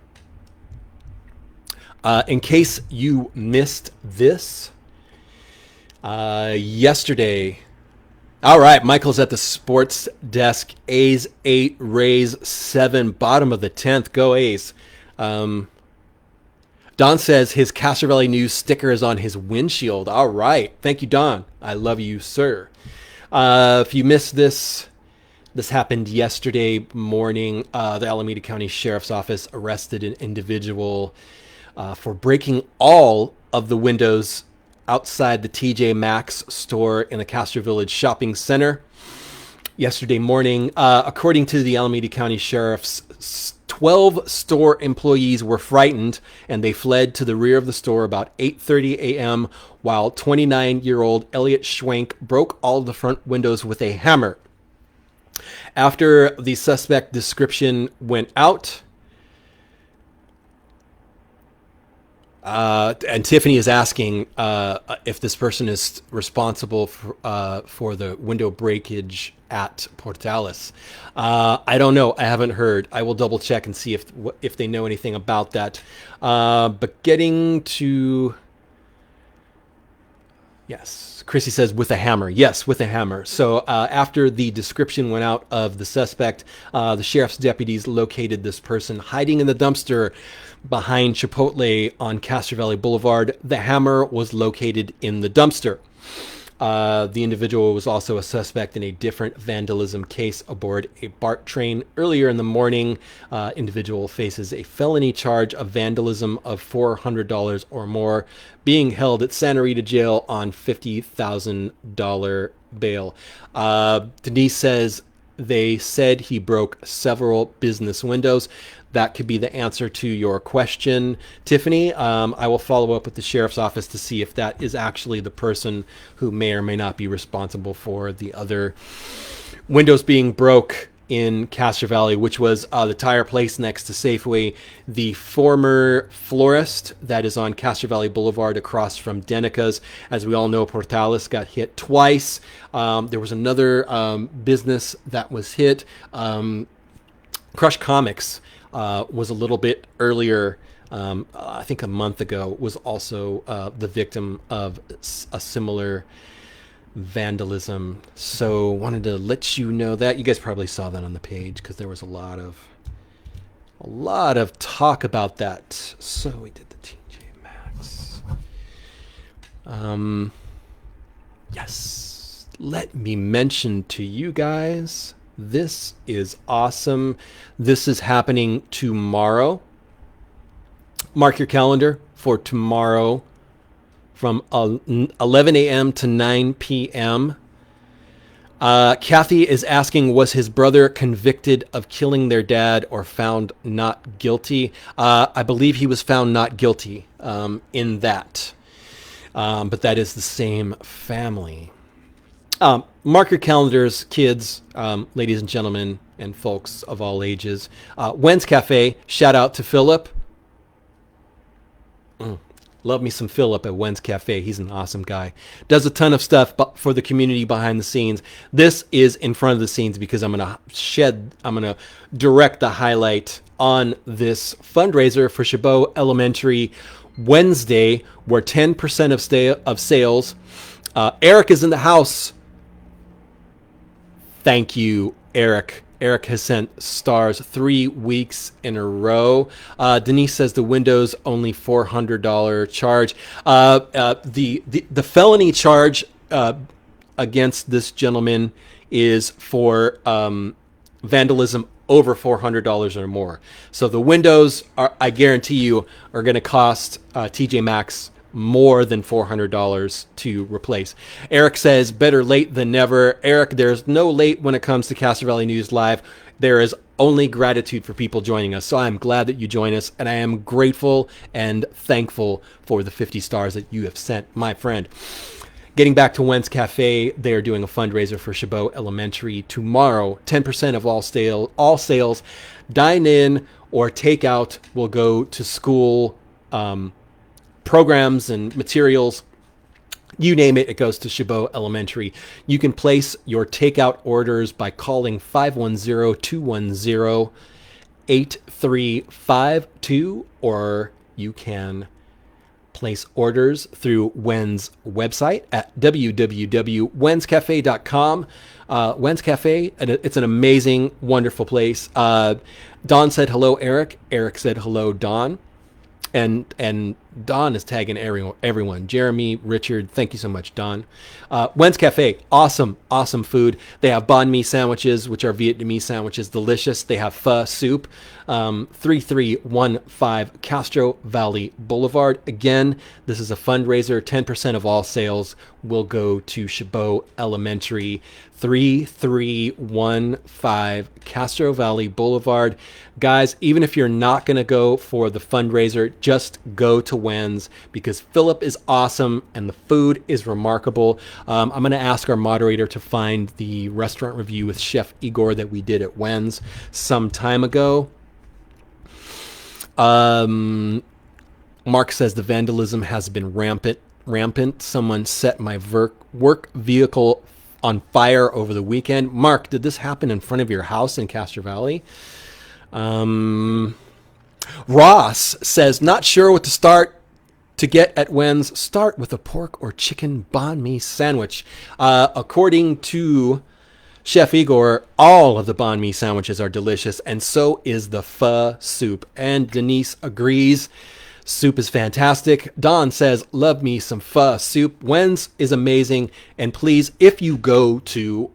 In case you missed this, yesterday... All right, Michael's at the sports desk. A's 8, Rays 7, bottom of the 10th. Go A's. Don says his Castro Valley News sticker is on his windshield. All right. Thank you, Don. I love you, sir. If you missed this, this happened yesterday morning. The Alameda County Sheriff's Office arrested an individual for breaking all of the windows outside the TJ Maxx store in the Castro Village Shopping Center yesterday morning. According to the Alameda County Sheriff's 12 store employees were frightened and they fled to the rear of the store about 8:30 a.m. while 29-year-old Elliot Schwenk broke all of the front windows with a hammer. After the suspect description went out, and Tiffany is asking if this person is responsible for the window breakage at Portales. I don't know. I haven't heard. I will double check and see if they know anything about that. But getting to... Yes, Chrissy says with a hammer. Yes, with a hammer. So after the description went out of the suspect, the sheriff's deputies located this person hiding in the dumpster behind Chipotle on Castro Valley Boulevard. The hammer was located in the dumpster. The individual was also a suspect in a different vandalism case aboard a BART train. Earlier in the morning, individual faces a felony charge of vandalism of $400 or more, being held at Santa Rita Jail on $50,000 bail. Denise says they said he broke several business windows. That could be the answer to your question, Tiffany. I will follow up with the sheriff's office to see if that is actually the person who may or may not be responsible for the other windows being broke in Castro Valley, which was the tire place next to Safeway, the former florist that is on Castro Valley Boulevard across from Denica's. As we all know, Portales got hit twice. There was another business that was hit. Crush Comics was a little bit earlier, I think a month ago, was also the victim of a similar vandalism. So wanted to let you know that. You guys probably saw that on the page because there was a lot of talk about that. So we did the TJ Maxx. Yes. Let me mention to you guys, this is awesome. This is happening tomorrow. Mark your calendar for tomorrow from 11 a.m. to 9 p.m. Kathy is asking, was his brother convicted of killing their dad or found not guilty? I believe he was found not guilty in that. But that is the same family. Mark your calendars, kids, ladies and gentlemen, and folks of all ages. Wen's Cafe, shout out to Philip. Love me some Philip at Wen's Cafe. He's an awesome guy. Does a ton of stuff for the community behind the scenes. This is in front of the scenes because I'm going to direct the highlight on this fundraiser for Chabot Elementary Wednesday, where 10% of sales. Eric is in the house. Thank you, Eric. Eric has sent stars 3 weeks in a row. Denise says the Windows only $400 charge. The felony charge against this gentleman is for vandalism over $400 or more. So the Windows, I guarantee you, are going to cost TJ Maxx more than $400 to replace. Eric says, better late than never. Eric, there's no late when it comes to Castro Valley News Live. There is only gratitude for people joining us. So I'm glad that you join us, and I am grateful and thankful for the 50 stars that you have sent, my friend. Getting back to Wen's Cafe, they are doing a fundraiser for Chabot Elementary tomorrow. 10% of all sales, dine in or takeout, will go to school programs and materials. You name it, it goes to Chabot Elementary. You can place your takeout orders by calling 510-210-8352, or you can place orders through Wen's website at www.wenscafe.com. Wen's Cafe, it's an amazing, wonderful place. Don said hello, Eric. Eric said hello, Don. And Don is tagging everyone. Jeremy, Richard, thank you so much, Don. Wen's Cafe, awesome food. They have banh mi sandwiches, which are Vietnamese sandwiches, delicious. They have pho soup. 3315 Castro Valley Boulevard. Again, this is a fundraiser. 10% of all sales will go to Chabot Elementary. 3315 Castro Valley Boulevard. Guys, even if you're not going to go for the fundraiser, just go to Wen's because Philip is awesome and the food is remarkable. I'm going to ask our moderator to find the restaurant review with Chef Igor that we did at Wen's some time ago. Mark says the vandalism has been rampant. Someone set my work vehicle on fire over the weekend. Mark, did this happen in front of your house in Castro Valley? Ross says, not sure what to get at Wen's. Start with a pork or chicken banh mi sandwich. According to Chef Igor, all of the banh mi sandwiches are delicious, and so is the pho soup. And Denise agrees. Soup is fantastic. Don says, love me some pho soup. Wen's is amazing. And please, if you go to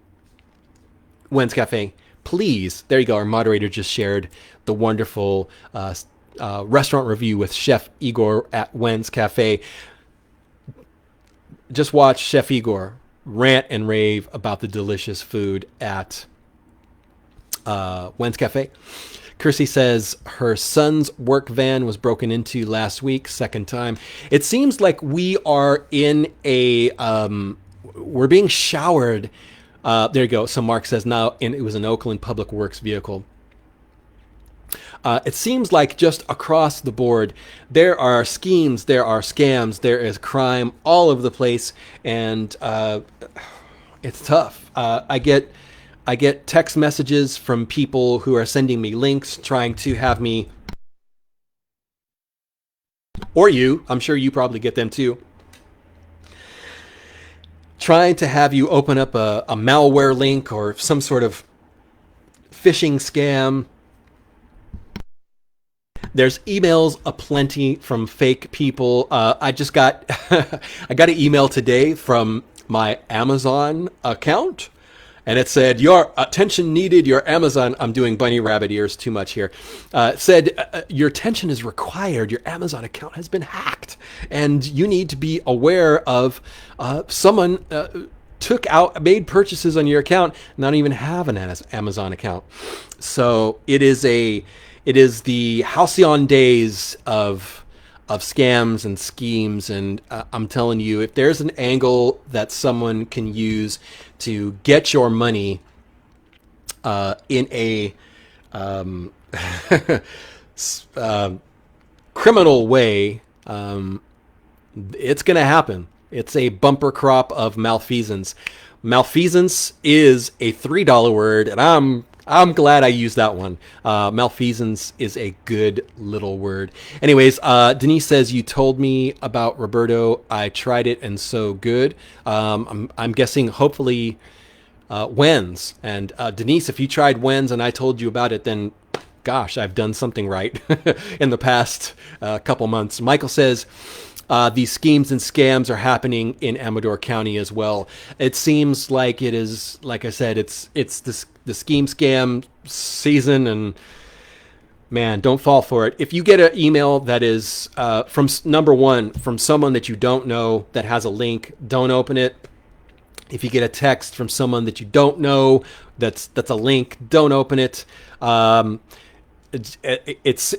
Wen's Cafe, please, there you go. Our moderator just shared the wonderful restaurant review with Chef Igor at Wen's Cafe. Just watch Chef Igor rant and rave about the delicious food at Wen's Cafe. Kirsty says her son's work van was broken into last week, second time. It seems like we are in we're being showered. There you go. So Mark says now it was an Oakland Public Works vehicle. It seems like just across the board, there are schemes, there are scams, there is crime all over the place, and it's tough. I get text messages from people who are sending me links, trying to have me, or you, I'm sure you probably get them too, trying to have you open up a malware link or some sort of phishing scam. There's emails aplenty from fake people. I just got I got an email today from my Amazon account, and it said, your attention needed, your Amazon, I'm doing bunny rabbit ears too much here. Said, your attention is required. Your Amazon account has been hacked, and you need to be aware of someone made purchases on your account, not even have an Amazon account. So it is the halcyon days of scams and schemes, and I'm telling you, if there's an angle that someone can use to get your money in a criminal way, it's going to happen. It's a bumper crop of malfeasance. Malfeasance is a $3 word, and I'm glad I used that one. Malfeasance is a good little word. Anyways, Denise says, you told me about Roberto. I tried it and so good. I'm guessing hopefully Wen's. And Denise, if you tried Wen's and I told you about it, then gosh, I've done something right in the past couple months. Michael says, these schemes and scams are happening in Amador County as well. It seems like it is, like I said, it's the scheme scam season, and man, don't fall for it. If you get an email that is from someone that you don't know that has a link, don't open it. If you get a text from someone that you don't know that's a link, don't open it. It's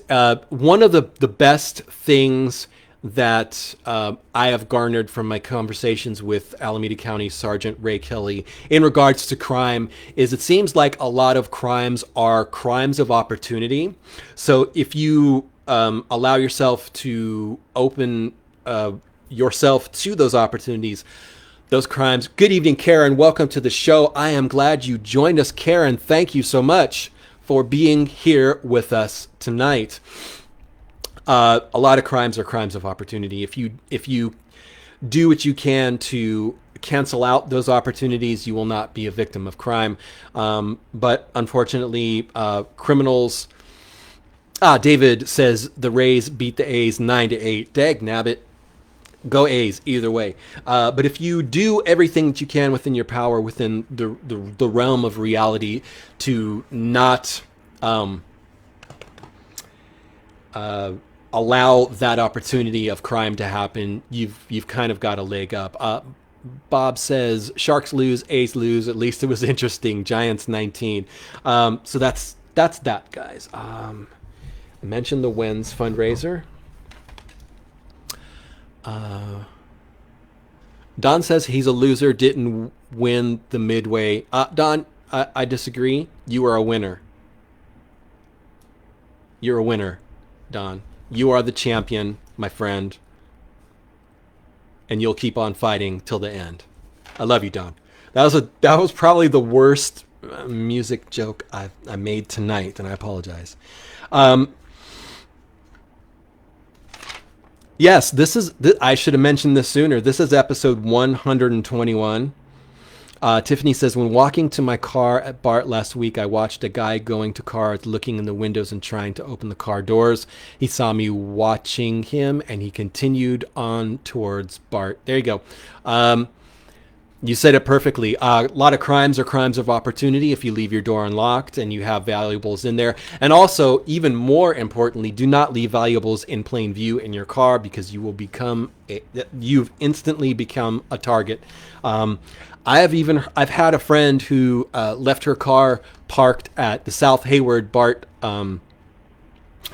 one of the best things that I have garnered from my conversations with Alameda County Sergeant Ray Kelly in regards to crime is it seems like a lot of crimes are crimes of opportunity. So if you allow yourself to open yourself to those opportunities, those crimes. Good evening, Karen. Welcome to the show. I am glad you joined us, Karen. Thank you so much for being here with us tonight. A lot of crimes are crimes of opportunity. If you do what you can to cancel out those opportunities, you will not be a victim of crime. But unfortunately, criminals David says the Rays beat the A's 9-8. Dag nabbit. Go A's either way. But if you do everything that you can within your power, within the realm of reality, to not allow that opportunity of crime to happen, you've kind of got a leg up. Bob says Sharks lose, A's lose. At least it was interesting. Giants 19. So that's that, guys. I mentioned the Wens fundraiser. Don says he's a loser, didn't win the Midway. Don, I disagree. You are a winner. You're a winner, Don. You are the champion, my friend. And you'll keep on fighting till the end. I love you, Don. That was probably the worst music joke I made tonight, and I apologize. Yes, I should have mentioned this sooner. This is episode 121. Tiffany says, when walking to my car at BART last week, I watched a guy going to cars, looking in the windows and trying to open the car doors. He saw me watching him, and he continued on towards BART. There you go. You said it perfectly. A lot of crimes are crimes of opportunity if you leave your door unlocked and you have valuables in there. And also, even more importantly, do not leave valuables in plain view in your car, because you will you've instantly become a target. I've had a friend who left her car parked at the South Hayward BART.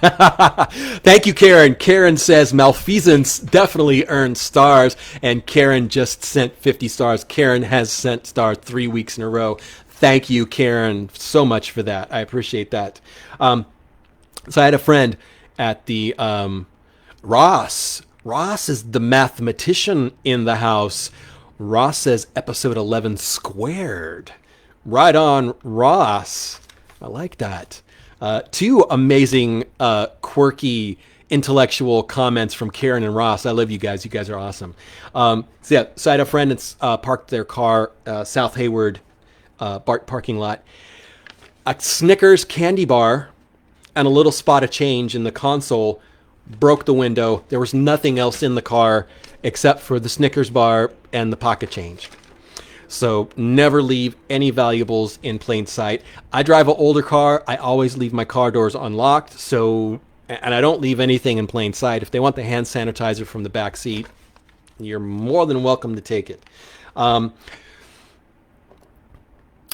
Thank you, Karen. Karen says malfeasance definitely earns stars, and Karen just sent 50 stars. Karen has sent stars 3 weeks in a row. Thank you, Karen, so much for that. I appreciate that. So I had a friend at the Ross. Ross is the mathematician in the house. Ross says episode 11 squared. Right on, Ross. I like that. Two amazing, quirky, intellectual comments from Karen and Ross. I love you guys. You guys are awesome. So I had a friend that's parked their car, South Hayward BART parking lot. A Snickers candy bar and a little spot of change in the console broke the window. There was nothing else in the car except for the Snickers bar and the pocket change. So never leave any valuables in plain sight. I drive an older car. I always leave my car doors unlocked. And I don't leave anything in plain sight. If they want the hand sanitizer from the back seat, you're more than welcome to take it.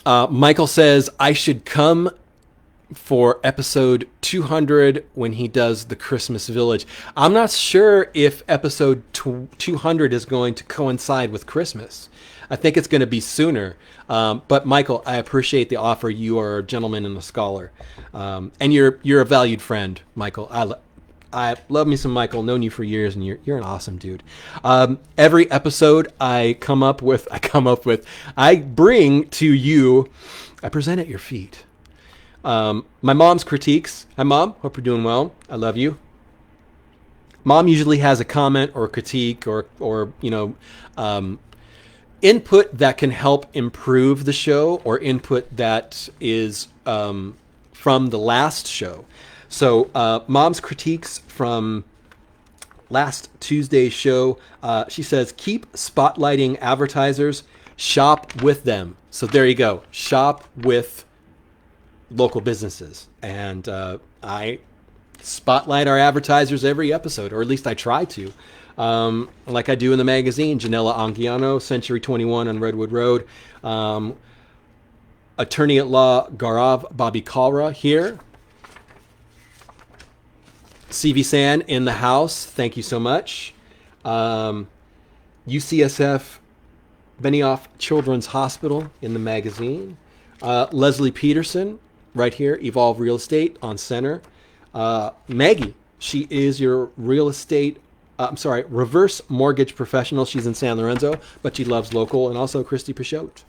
Michael says I should come for episode 200 when he does the Christmas Village. I'm not sure if episode 200 is going to coincide with Christmas. I think it's going to be sooner. But Michael, I appreciate the offer. You are a gentleman and a scholar. And you're a valued friend, Michael. I love me some Michael. Known you for years, and you're an awesome dude. Every episode I bring to you, I present at your feet. My mom's critiques. Hi, Mom. Hope you're doing well. I love you. Mom usually has a comment or a critique or input that can help improve the show, or input that is from the last show. So Mom's critiques from last Tuesday's show, she says, keep spotlighting advertisers, shop with them. So there you go. Shop with local businesses. And I spotlight our advertisers every episode, or at least I try to. Like I do in the magazine. Janela Anguiano, Century 21 on Redwood Road. Attorney at Law Gaurav Bobby Kalra here. CV San in the house. Thank you so much. UCSF Benioff Children's Hospital in the magazine. Leslie Peterson right here. Evolve Real Estate on center. Maggie, she is your real estate reverse mortgage professional. She's in San Lorenzo, but she loves local. And also Christy Pichotte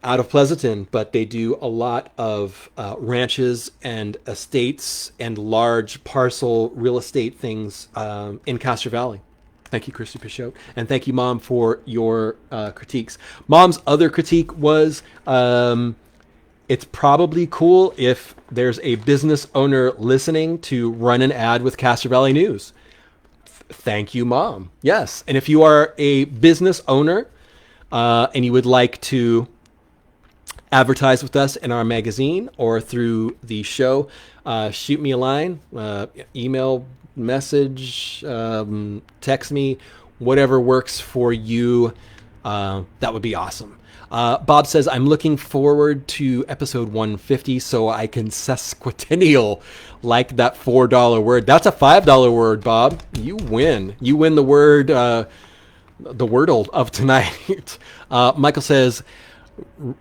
out of Pleasanton, but they do a lot of ranches and estates and large parcel real estate things in Castro Valley. Thank you, Christy Pichotte. And thank you, Mom, for your critiques. Mom's other critique was it's probably cool if there's a business owner listening to run an ad with Castro Valley News. Thank you, Mom. Yes. And if you are a business owner and you would like to advertise with us in our magazine or through the show, shoot me a line, email, message, text me, whatever works for you. That would be awesome. Bob says, I'm looking forward to episode 150 so I can sesquicentennial like that $4 word. That's a $5 word, Bob. You win. You win the word, the wordle of tonight. Michael says,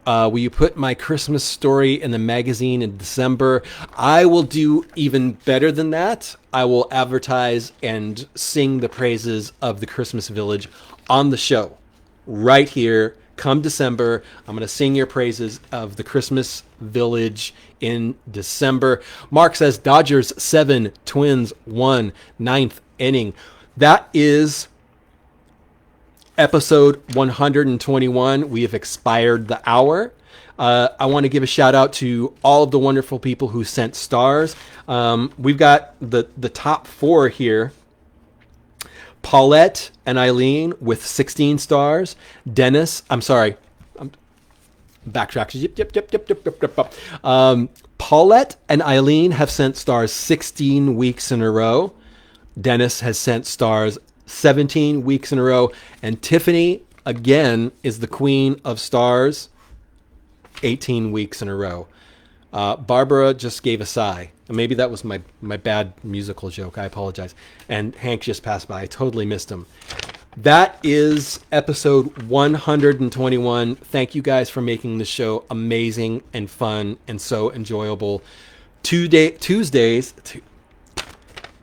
will you put my Christmas story in the magazine in December? I will do even better than that. I will advertise and sing the praises of the Christmas Village on the show right here. Come December, I'm going to sing your praises of the Christmas Village in December. Mark says Dodgers 7, Twins 1, 9th inning. That is episode 121. We have expired the hour. I want to give a shout out to all of the wonderful people who sent stars. We've got the top 4 here. Paulette and Eileen with 16 stars. Dennis, I'm sorry. Backtrack. Paulette and Eileen have sent stars 16 weeks in a row. Dennis has sent stars 17 weeks in a row. And Tiffany, again, is the queen of stars 18 weeks in a row. Barbara just gave a sigh. Maybe that was my bad musical joke. I apologize. And Hank just passed by. I totally missed him. That is episode 121. Thank you guys for making the show amazing and fun and so enjoyable. Tuesdays.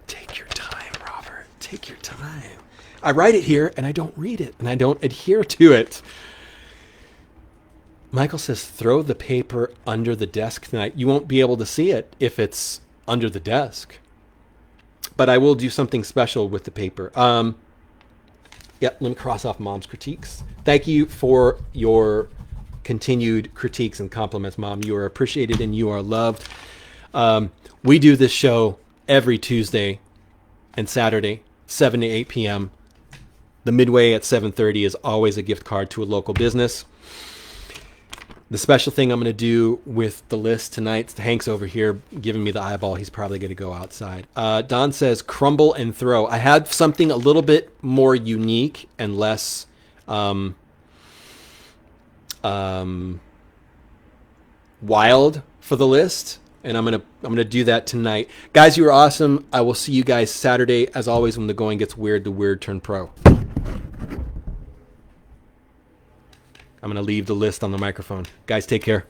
Take your time, Robert. Take your time. I write it here and I don't read it and I don't adhere to it. Michael says, throw the paper under the desk tonight. You won't be able to see it if it's under the desk. But I will do something special with the paper. Let me cross off Mom's critiques. Thank you for your continued critiques and compliments, Mom. You are appreciated and you are loved. We do this show every Tuesday and Saturday, 7 to 8 p.m. The Midway at 7:30 is always a gift card to a local business. The special thing I'm going to do with the list tonight, Hank's over here giving me the eyeball. He's probably going to go outside. Don says, crumble and throw. I had something a little bit more unique and less wild for the list. And I'm gonna do that tonight. Guys, you are awesome. I will see you guys Saturday. As always, when the going gets weird, the weird turn pro. I'm going to leave the list on the microphone. Guys, take care.